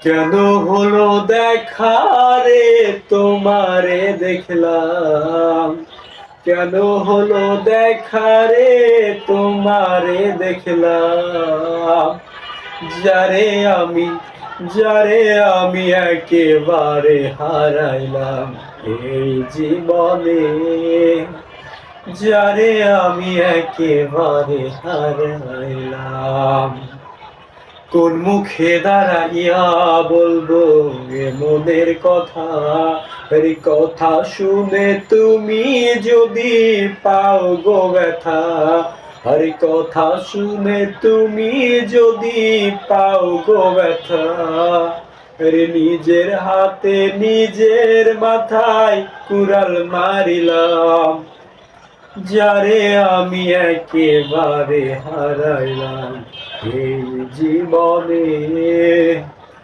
কেন হলো দেখা রে তোমারে দেখলাম, কেন হলো দেখা রে তোমারে দেখলাম, যারে আমি যারে আমি একেবারে হারাইলাম এই জীবনে, যারে আমি একেবারে হারাইলাম। কোন মুখে দাঁড়াইয়া বলবো এ মনের কথা, এই কথা শুনে তুমি যদি পাও গো ব্যথা, আর কথা শুনে তুমি যদি পাও গো ব্যথা, নিজের হাতে নিজের মাথায় কুড়াল মারিলাম, যারে আমি একেবারে হারাইলাম এই জীবনে।